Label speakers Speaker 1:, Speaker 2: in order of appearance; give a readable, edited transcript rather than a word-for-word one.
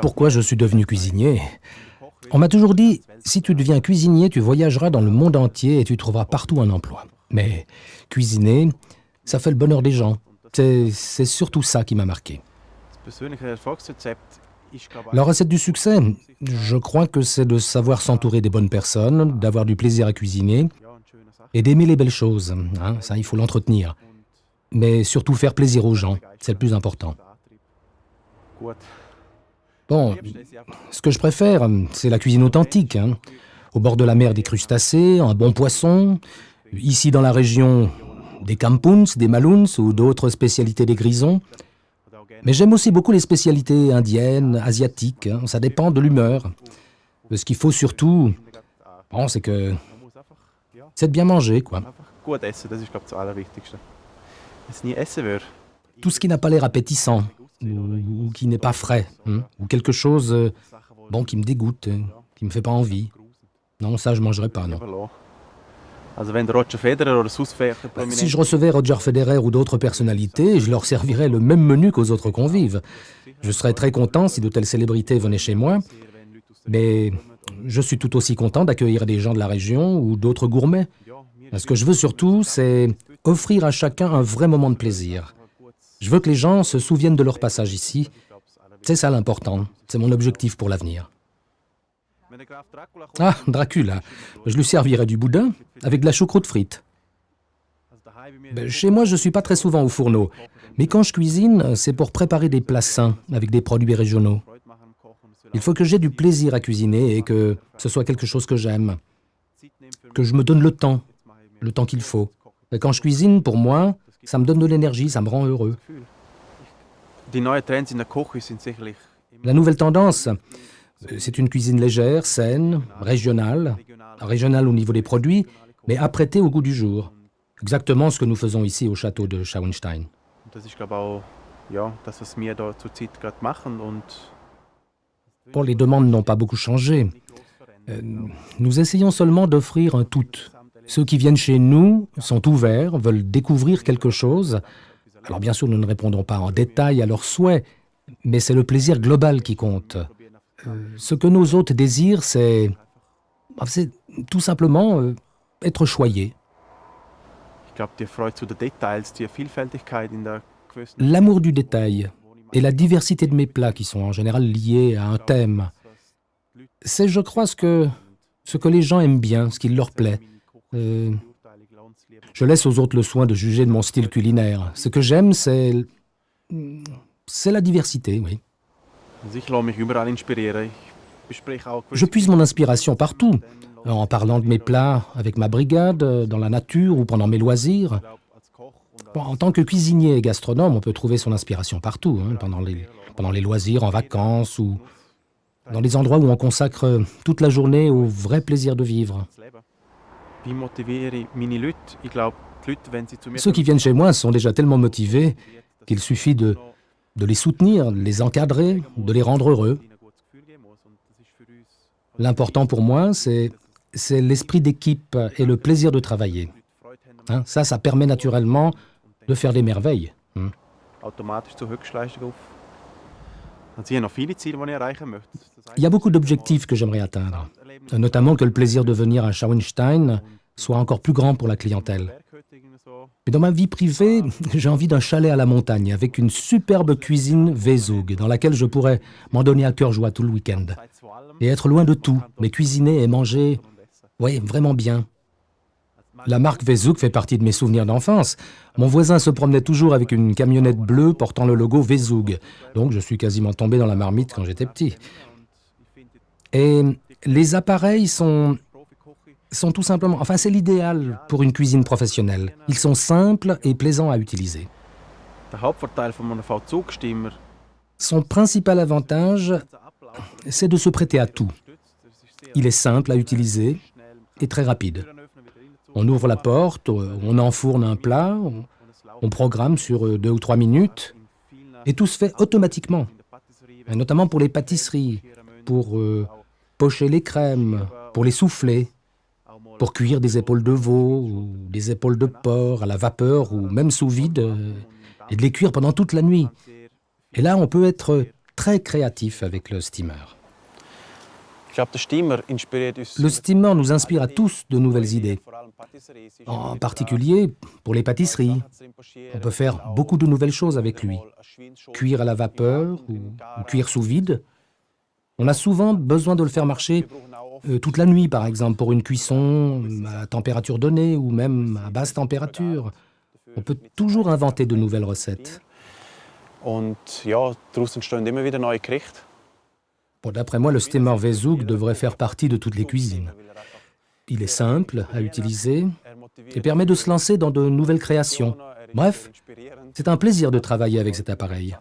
Speaker 1: Pourquoi je suis devenu cuisinier? On m'a toujours dit, si tu deviens cuisinier, tu voyageras dans le monde entier et tu trouveras partout un emploi. Mais cuisiner, ça fait le bonheur des gens. C'est surtout ça qui m'a marqué. La recette du succès, je crois que c'est de savoir s'entourer des bonnes personnes, d'avoir du plaisir à cuisiner et d'aimer les belles choses. Hein, ça, il faut l'entretenir. Mais surtout faire plaisir aux gens, c'est le plus important. Bon, ce que je préfère, c'est la cuisine authentique. Hein. Au bord de la mer, des crustacés, un bon poisson. Ici, dans la région, des kampuns, des malouns ou d'autres spécialités des grisons. Mais j'aime aussi beaucoup les spécialités indiennes, asiatiques. Hein. Ça dépend de l'humeur. Ce qu'il faut surtout, bon, c'est de bien manger, quoi. Tout ce qui n'a pas l'air appétissant, ou qui n'est pas frais, hein, ou quelque chose bon, qui me dégoûte, qui me fait pas envie. Non, ça, je mangerai pas, non. Si je recevais Roger Federer ou d'autres personnalités, je leur servirais le même menu qu'aux autres convives. Je serais très content si de telles célébrités venaient chez moi, mais je suis tout aussi content d'accueillir des gens de la région ou d'autres gourmets. Ce que je veux surtout, c'est offrir à chacun un vrai moment de plaisir. Je veux que les gens se souviennent de leur passage ici. C'est ça l'important, c'est mon objectif pour l'avenir. Ah, Dracula, je lui servirais du boudin avec de la choucroute frite. Chez moi, je ne suis pas très souvent au fourneau, mais quand je cuisine, c'est pour préparer des plats sains avec des produits régionaux. Il faut que j'aie du plaisir à cuisiner et que ce soit quelque chose que j'aime, que je me donne le temps qu'il faut. Et quand je cuisine, pour moi, ça me donne de l'énergie, ça me rend heureux. La nouvelle tendance, c'est une cuisine légère, saine, régionale au niveau des produits, mais apprêtée au goût du jour. Exactement ce que nous faisons ici au château de Schauenstein. Bon, les demandes n'ont pas beaucoup changé. Nous essayons seulement d'offrir un tout. Ceux qui viennent chez nous sont ouverts, veulent découvrir quelque chose. Alors bien sûr, nous ne répondons pas en détail à leurs souhaits, mais c'est le plaisir global qui compte. Ce que nos hôtes désirent, c'est tout simplement être choyés. L'amour du détail et la diversité de mes plats, qui sont en général liés à un thème, c'est, je crois, ce que les gens aiment bien, ce qui leur plaît. Je laisse aux autres le soin de juger de mon style culinaire. Ce que j'aime, c'est la diversité, oui. Je puise mon inspiration partout, en parlant de mes plats avec ma brigade, dans la nature ou pendant mes loisirs. Bon, en tant que cuisinier et gastronome, on peut trouver son inspiration partout, hein, pendant les loisirs, en vacances ou dans les endroits où on consacre toute la journée au vrai plaisir de vivre. Ceux qui viennent chez moi sont déjà tellement motivés qu'il suffit de les soutenir, de les encadrer, de les rendre heureux. L'important pour moi, c'est l'esprit d'équipe et le plaisir de travailler. Hein, ça permet naturellement de faire des merveilles. Il y a beaucoup d'objectifs que j'aimerais atteindre, notamment que le plaisir de venir à Schauenstein soit encore plus grand pour la clientèle. Mais dans ma vie privée, j'ai envie d'un chalet à la montagne avec une superbe cuisine Vesug dans laquelle je pourrais m'en donner à cœur joie tout le week-end. Et être loin de tout, mais cuisiner et manger, oui, vraiment bien. La marque Vesug fait partie de mes souvenirs d'enfance. Mon voisin se promenait toujours avec une camionnette bleue portant le logo Vesug. Donc je suis quasiment tombé dans la marmite quand j'étais petit. Et les appareils sont tout simplement... Enfin, c'est l'idéal pour une cuisine professionnelle. Ils sont simples et plaisants à utiliser. Son principal avantage, c'est de se prêter à tout. Il est simple à utiliser et très rapide. On ouvre la porte, on enfourne un plat, on programme sur 2 ou 3 minutes, et tout se fait automatiquement. Et notamment pour les pâtisseries, pour pocher les crèmes, pour les souffler, pour cuire des épaules de veau ou des épaules de porc à la vapeur ou même sous vide, et de les cuire pendant toute la nuit. Et là, on peut être très créatif avec le steamer. Le steamer nous inspire à tous de nouvelles idées. En particulier pour les pâtisseries. On peut faire beaucoup de nouvelles choses avec lui. Cuire à la vapeur ou cuire sous vide. On a souvent besoin de le faire marcher toute la nuit, par exemple, pour une cuisson à température donnée ou même à basse température. On peut toujours inventer de nouvelles recettes. Bon, d'après moi, le steamer Vezouk devrait faire partie de toutes les cuisines. Il est simple à utiliser et permet de se lancer dans de nouvelles créations. Bref, c'est un plaisir de travailler avec cet appareil.